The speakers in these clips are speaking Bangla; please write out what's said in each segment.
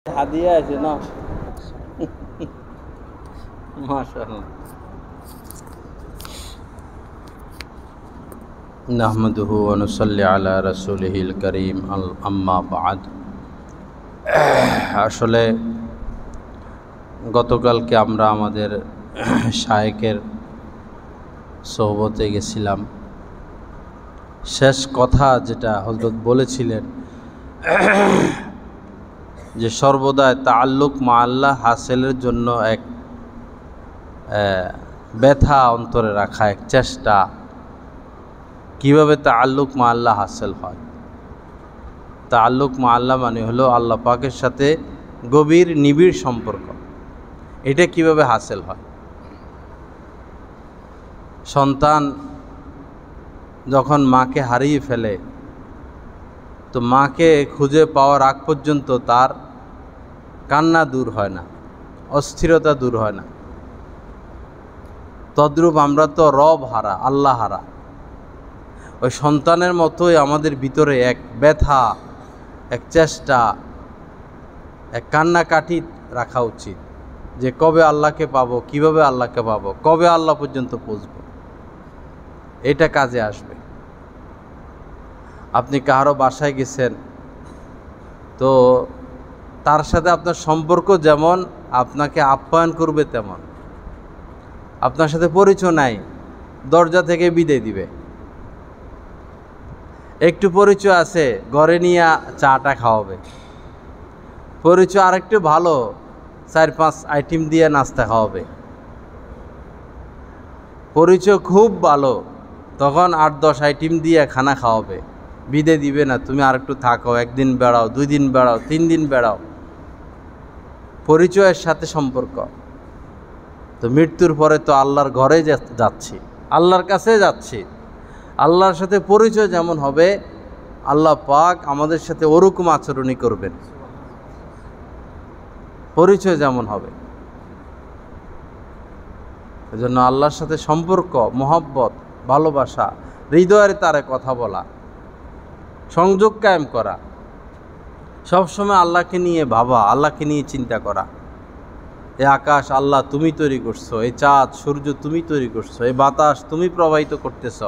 হাদিয়া আছে না মাশাআল্লাহ। নাহমাদুহু ওয়া নুসাল্লি আলা রাসূলিহিল কারীম আম্মা বা'দ। আসলে গতকালকে আমরা আমাদের শায়েখের সোহবতে গেছিলাম। শেষ কথা যেটা হযরত বলেছিলেন যে সর্বদাই তাআল্লুক মা আল্লাহ হাসিলের জন্য এক ব্যথা অন্তরে রাখা, এক চেষ্টা, কিভাবে তাআল্লুক মা আল্লাহ হাসিল হয়। তাআল্লুক মা আল্লাহ মানে হলো আল্লাহ পাকের সাথে গভীর নিবিড় সম্পর্ক। এটা কিভাবে হাসিল হয়? সন্তান যখন মাকে হারিয়ে ফেলে, তো মাকে খুঁজে পাওয়ার আগ পর্যন্ত তার কান্না দূর হয় না, অস্থিরতা দূর হয় না। তদ্রূপ আমরা তো রব হারা, আল্লাহ হারা। ওই সন্তানের মতোই আমাদের ভিতরে এক ব্যথা, এক চেষ্টা, এক কান্নাকাটি রাখা উচিত যে কবে আল্লাহকে পাবো, কিভাবে আল্লাহকে পাবো, কবে আল্লাহ পর্যন্ত পৌঁছবো। এটা কাজে আসবে। আপনি কারো বাসায় গেছেন, তো তার সাথে আপনার সম্পর্ক যেমন আপনাকে আপ্যায়ন করবে, তেমন আপনার সাথে পরিচয় নাই, দরজা থেকে বিদায় দিবে। একটু পরিচয় আছে, ঘরে নিয়ে চাটা খাওয়াবে। পরিচয় আরেকটু ভালো, 4-5 আইটেম দিয়ে নাস্তা খাওয়াবে। পরিচয় খুব ভালো, তখন 8-10 আইটেম দিয়ে খানা খাওয়াবে। বিদে দিবে না, তুমি আরেকটু থাকো, 1 দিন বেড়াও, 2 দিন বেড়াও, 3 দিন বেড়াও। পরিচয়ের সাথে সম্পর্ক। তো মৃত্যুর পরে তো আল্লাহর ঘরে যাচ্ছি, আল্লাহর কাছে যাচ্ছি। আল্লাহর সাথে পরিচয় যেমন হবে, আল্লাহ পাক আমাদের সাথে ওরকম আচরণই করবেন। পরিচয় যেমন হবে, এজন্য আল্লাহর সাথে সম্পর্ক, মহব্বত, ভালোবাসা, হৃদয়ের তারে কথা বলা, সংযোগ কায়েম করা, সবসময় আল্লাহকে নিয়ে ভাবা, আল্লাহকে নিয়ে চিন্তা করা। এই আকাশ আল্লাহ তুমি তৈরি করছো, এই চাঁদ সূর্য তুমি তৈরি করছো, এই বাতাস তুমি প্রবাহিত করতেছ,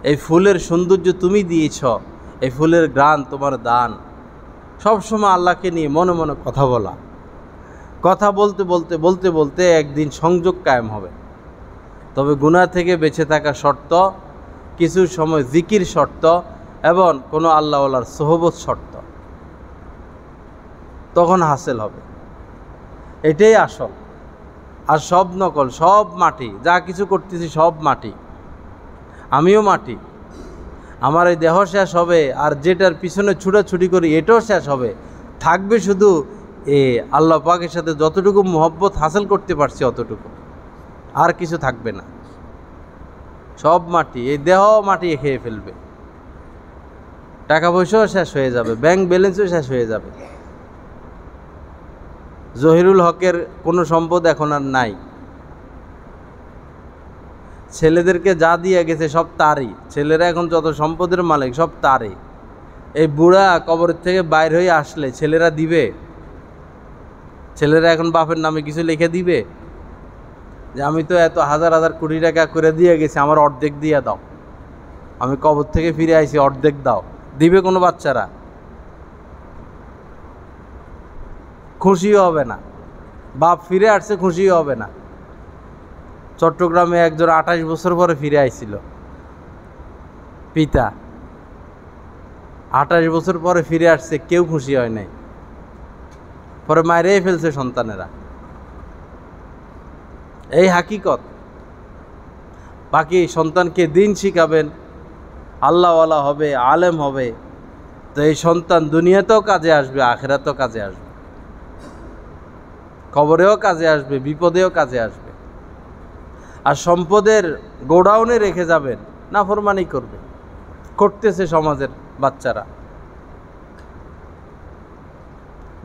এই ফুলের সৌন্দর্য তুমি দিয়েছ, এই ফুলের ঘ্রাণ তোমার দান। সবসময় আল্লাহকে নিয়ে মনে মনে কথা বলা। কথা বলতে বলতে বলতে বলতে একদিন সংযোগ কায়েম হবে। তবে গুনাহ থেকে বেঁচে থাকা শর্ত, কিছু সময় জিকির শর্ত, এবং কোনো আল্লাহওয়ালার সোহবত শর্ত, তখন হাসিল হবে। এটাই আসল। আর সব নকল, সব মাটি। যা কিছু করতেছি সব মাটি, আমিও মাটি। আমার এই দেহ শেষ হবে, আর যেটার পিছনে ছুটাছুটি করি এটাও শেষ হবে। থাকবে শুধু আল্লাহ পাকের সাথে যতটুকু মহব্বত হাসিল করতে পারছি অতটুকু, আর কিছু থাকবে না। সব মাটি, এই দেহ মাটি খেয়ে ফেলবে। টাকা পয়সাও শেষ হয়ে যাবে, ব্যাংক ব্যালেন্সও শেষ হয়ে যাবে। জহিরুল হকের কোনো সম্পদ এখন আর নাই। ছেলেদেরকে যা দিয়ে গেছে সব তারই। ছেলেরা এখন যত সম্পদের মালিক সব তারই। এই বুড়া কবরের থেকে বাইর হয়ে আসলে ছেলেরা দিবে? ছেলেরা এখন বাপের নামে কিছু লিখে দিবে যে আমি তো এত হাজার হাজার কোটি টাকা করে দিয়ে গেছি, আমার অর্ধেক দিয়ে দাও, আমি কবর থেকে ফিরে আইছি, অর্ধেক দাও? দিবে কোনো বাচ্চারা? খুশিও হবে না। বাপ ফিরে আসছে, খুশিও হবে না। চট্টগ্রামে একজন 28 বছর পরে ফিরে আইছিল, পিতা 28 বছর পরে ফিরে আসছে, কেউ খুশি হয় নাই। পরে মাইরেই ফেলছে সন্তানেরা। এই হাকিকত। বাকি সন্তানকে দিন শিখাবেন, আল্লাহওয়ালা হবে, আলেম হবে, তো এই সন্তান দুনিয়াতেও কাজে আসবে, আখিরাতেও কাজে আসবে, কবরেও কাজে আসবে, বিপদেও কাজে আসবে। আর সম্পদের গোডাউনে রেখে যাবেন, নাফরমানি করবে, করতেছে সমাজের বাচ্চারা।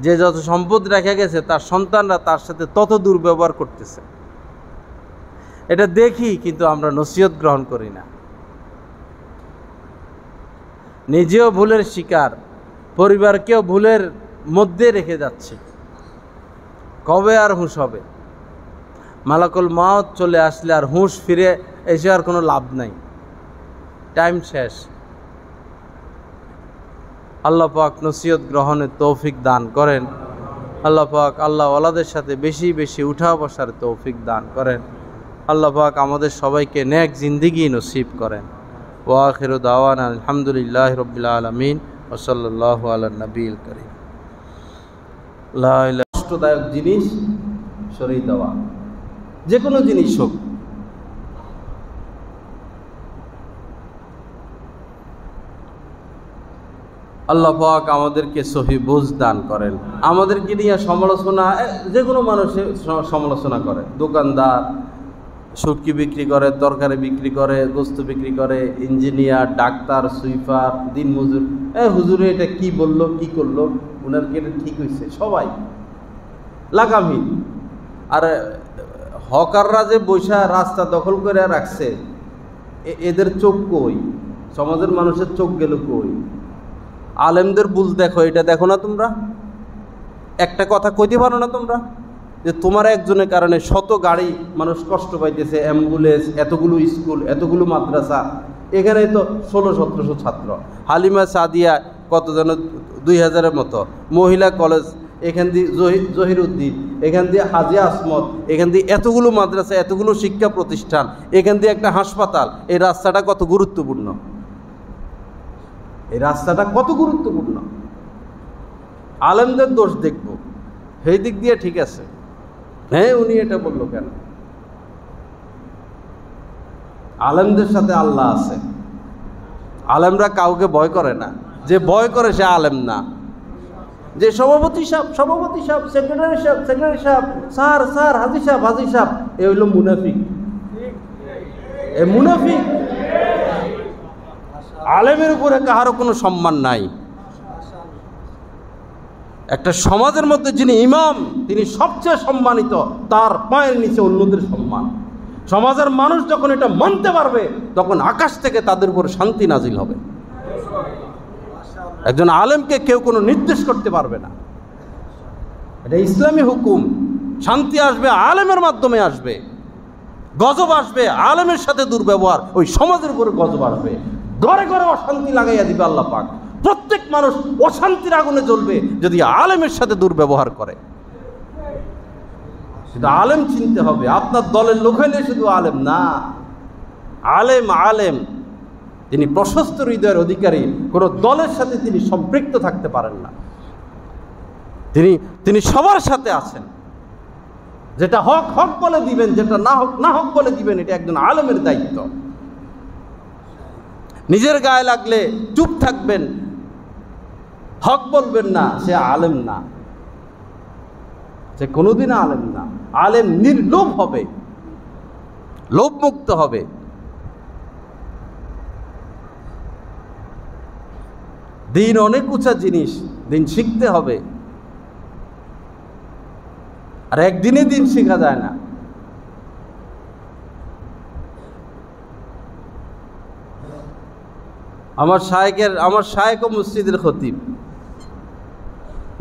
যে যত সম্পদ রেখে গেছে তার সন্তানরা তার সাথে তত দুর্ব্যবহার করতেছে। এটা দেখি, কিন্তু আমরা নসিহত গ্রহণ করি না। নিজেও ভুলের শিকার, পরিবারকেও ভুলের মধ্যে রেখে যাচ্ছি, কবে আর হুঁশ হবে? মালাকুল মাউত চলে আসলে আর হুঁশ ফিরে এসে আর কোনো লাভ নাই, টাইম শেষ। আল্লাহ পাক নসিহত গ্রহণের তৌফিক দান করেন। আল্লাহ পাক আল্লাহ ওয়ালাদের সাথে বেশি বেশি উঠা বসার তৌফিক দান করেন। আল্লাহ পাক আমাদের সবাইকে নেক জিন্দিগি নসিব করেন। ওয়া আখিরু দাওয়ানা আলহামদুলিল্লাহি রাব্বিল আলামিন ওয়া সাল্লাল্লাহু আলা নবিয়িল কারীম। লা ইলাহা কষ্টদায়ক জিনিস সরিয়ে দেওয়া, যে কোনো জিনিস হোক। আল্লাহ পাক আমাদেরকে সহি বুঝ দান করেন। আমাদেরকে নিয়ে সমালোচনা, যে কোনো মানুষের সমালোচনা করে। দোকানদার শুটকি বিক্রি করে, তরকারি বিক্রি করে, গোস্ত বিক্রি করে, ইঞ্জিনিয়ার, ডাক্তার, সুইপার, দিনমজুর, হুজুরে এটা কি বললো, কি করলো, ওনার কি এটা ঠিক হয়েছে, সবাই লাগামহীন। আর হকাররা যে বৈশা রাস্তা দখল করে রাখছে, এদের চোখ কই? সমাজের মানুষের চোখ গেল কই? আলেমদের ভুল দেখো, এটা দেখো না তোমরা? একটা কথা কইতে পারো না তোমরা যে তোমার একজনের কারণে শত গাড়ি মানুষ কষ্ট পাইতেছে, অ্যাম্বুলেন্স, এতগুলো স্কুল, এতগুলো মাদ্রাসা, এখানে তো 1600-1700 ছাত্র। হালিমা সাদিয়া কত যেন 2000-এর মতো, মহিলা কলেজ, এখান দিয়ে জহিরুদ্দিন, এখান দিয়ে হাজিয়া আসমত, এখান দিয়ে এতগুলো মাদ্রাসা, এতগুলো শিক্ষা প্রতিষ্ঠান, এখান দিয়ে একটা হাসপাতাল। এই রাস্তাটা কত গুরুত্বপূর্ণ, এই রাস্তাটা কত গুরুত্বপূর্ণ। আলেমদের দোষ দেখব, সেই দিক দিয়ে ঠিক আছে, হ্যাঁ উনি এটা বললো কেন? আলেমদের সাথে আল্লাহ আছে। আলেমরা কাউকে ভয় করে না, যে ভয় করে সে আলেম না। যে সভাপতি সাহেব, সেক্রেটারি সাহেব, স্যার, হাজি সাহেব, এ হইল মুনাফিক। এ মুনাফিক। আলেমের উপরে কাহারও কোনো সম্মান নাই। একটা সমাজের মধ্যে যিনি ইমাম, তিনি সবচেয়ে সম্মানিত, তার পায়ের নিচে অন্যদের সম্মান। সমাজের মানুষ যখন এটা মানতে পারবে, তখন আকাশ থেকে তাদের উপর শান্তি নাজিল হবে। একজন আলেমকে কেউ কোনো নির্দেশ করতে পারবে না, এটা ইসলামী হুকুম। শান্তি আসবে আলেমের মাধ্যমে আসবে, গজব আসবে আলেমের সাথে দুর্ব্যবহার, ওই সমাজের উপরে গজব আসবে। ঘরে ঘরে অশান্তি লাগাইয়া দিবে আল্লাহ পাক। প্রত্যেক মানুষ অশান্তির আগুনে জ্বলবে যদি আলেমের সাথে দুর্ব্যবহার করে। শুধু আলেম চিনতে হবে, আপনার দলের লোক হইলে শুধু আলেম না। আলেম তিনি প্রশস্ত হৃদয়ের অধিকারী, কোনো দলের সাথে তিনি সম্পৃক্ত থাকতে পারেন না। তিনি সবার সাথে আছেন। যেটা হক হক বলে দিবেন, যেটা না হক বলে দিবেন, এটা একজন আলেমের দায়িত্ব। নিজের গায়ে লাগলে চুপ থাকবেন, হক বলবেন না, সে আলেম না, সে কোনোদিন আলেম না। আলেম নির্লোভ হবে, লোভমুক্ত হবে। দিন অনেক উঁচা জিনিস, দিন শিখতে হবে। আর একদিনে দিন শেখা যায় না। আমার শায়েক ও মসজিদের খতিব,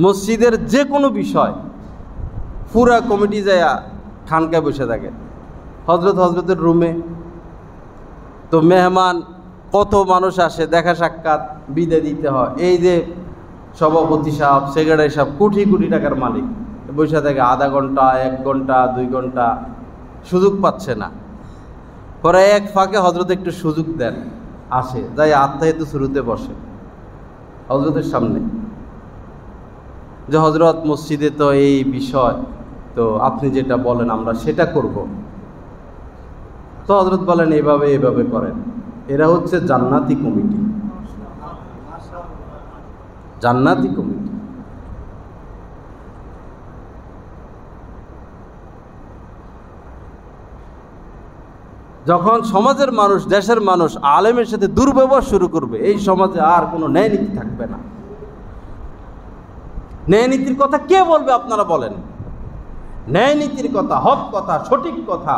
মসজিদের যে কোনো বিষয় পুরা কমিটি যায় খানকায় বসে থাকে। হজরতের রুমে তো মেহমান কত মানুষ আসে, দেখা সাক্ষাৎ, বিদায় দিতে হয়। এই যে সভাপতি সাহেব, সেক্রেটারি সাহেব, কোটি কোটি টাকার মালিক, বসে থাকে আধা ঘন্টা, 1 ঘন্টা, 2 ঘন্টা, সুযোগ পাচ্ছে না। পরে এক ফাঁকে হজরত একটু সুযোগ দেন, আসে, যাই আত্মাহিত শুরুতে বসে হজরতের সামনে, যে হজরত মসজিদে তো এই বিষয়, তো আপনি যেটা বলেন আমরা সেটা করব। তো হজরত বলেন এভাবে করেন। এরা হচ্ছে জান্নাতি কমিটি, জান্নাতি কমিটি। যখন সমাজের মানুষ, দেশের মানুষ আলেমের সাথে দুর্ব্যবহার শুরু করবে, এই সমাজে আর কোনো ন্যায় নীতি থাকবে না। ন্যায় নীতির কথা কে বলবে আপনারা বলেন? ন্যায় নীতির কথা, হক কথা, সঠিক কথা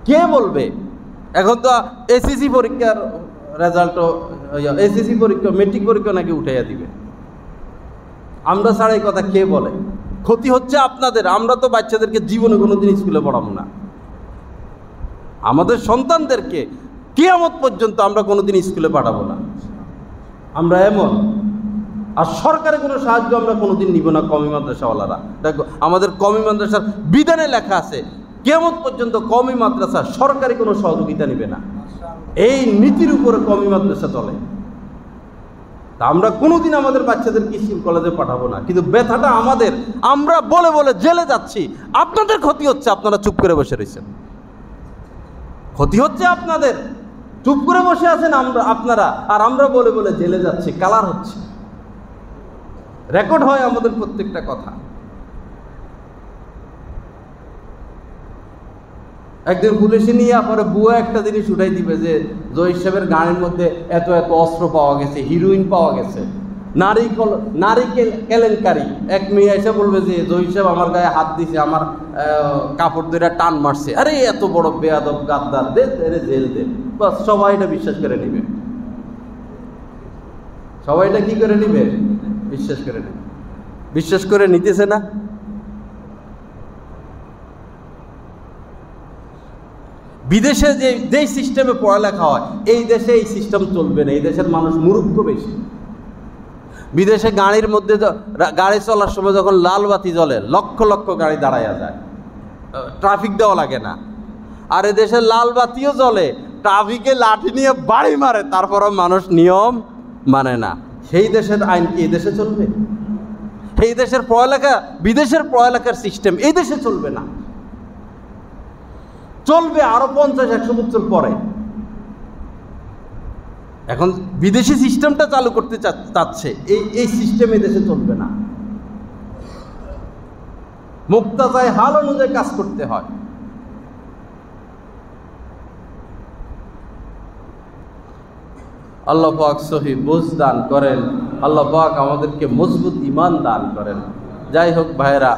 কে বলবে? এখন তো এসএসসি পরীক্ষার রেজাল্টও, এসএসসি পরীক্ষা, মেট্রিক পরীক্ষা নাকি উঠাইয়া দিবে। আমরা ছাড়া এই কথা কে বলে? ক্ষতি হচ্ছে আপনাদের। আমরা তো বাচ্চাদেরকে জীবনে কোনোদিন স্কুলে পড়াবো না। আমাদের সন্তানদেরকে কিয়ামত পর্যন্ত আমরা কোনোদিন স্কুলে পাঠাবো না। আমরা এমন। আর সরকারের কোনো সাহায্য আমরা কোনোদিন নিব না। কওমি মাদ্রাসাওয়ালারা দেখো, আমাদের কওমি মাদ্রাসার বিধানে লেখা আছে কিয়ামত পর্যন্ত কওমি মাদ্রাসা সরকারি কোনো সহযোগিতা নিবে না। এই নীতির উপরে কওমি মাদ্রাসা চলে। তা আমরা কোনোদিন আমাদের বাচ্চাদেরকে স্কুল কলেজে পাঠাবো না। কিন্তু ব্যথাটা আমাদের। আমরা বলে বলে জেলে যাচ্ছি, আপনাদের ক্ষতি হচ্ছে, আপনারা চুপ করে বসে রয়েছেন। ক্ষতি হচ্ছে আপনাদের, চুপ করে বসে আছেন আপনারা, আর আমরা বলে বলে জেলে যাচ্ছি, কালার হচ্ছে, রেকর্ড হয় আমাদের প্রত্যেকটা কথা। একদিন পুলিশে নিয়ে পরে বুয়া একটা জিনিস উঠাই দিবে যে জহির সাহেবের গাড়ির মধ্যে এত এত অস্ত্র পাওয়া গেছে, হিরোইন পাওয়া গেছে, নারী কেলেঙ্কারি। এক মেয়ে এসে বলবে যে জহির সাহেব আমার গায়ে হাত দিছে, আমার কাপড় ধরে টান মারছে। আরে এত বড় বেয়াদব গাদ্দার, দে জেল দে। বাস, সবাই এটা বিশ্বাস করে নিবে। সবাই এটা কি করে নিবে? বিশ্বাস করে নেবে। বিশ্বাস করে নিতেছে না। বিদেশে যে সিস্টেমে পড়ালেখা হয়, এই দেশে এই সিস্টেম চলবে না। এই দেশের মানুষ মূর্খ বেশি। বিদেশে গাড়ির মধ্যে গাড়ি চলার সময় যখন লাল বাতি জ্বলে, লক্ষ লক্ষ গাড়ি দাঁড়াইয়া যায়, ট্রাফিক দেওয়া লাগে না। আর এ দেশে লাল বাতিও জ্বলে, ট্রাফিকে লাঠি নিয়ে বাড়ি মারে, তারপরও মানুষ নিয়ম মানে না। সেই দেশের আইন কি এই দেশে চলবে? এই দেশের পড়ালেখা, বিদেশের পড়ালেখার সিস্টেম এই দেশে চলবে না। চলবে আরো 50-100 বছর পরে। এখন বিদেশি সিস্টেমটা চালু করতে চাচ্ছে, এই সিস্টেম এই দেশে চলবে না। মুক্তাজায় হাল অনুযায়ী কাজ করতে হয়। আল্লাহ পাক সহি বুঝ দান করেন। আল্লাহ পাক আমাদেরকে মজবুত ঈমান দান করেন। যাই হোক ভাইরা,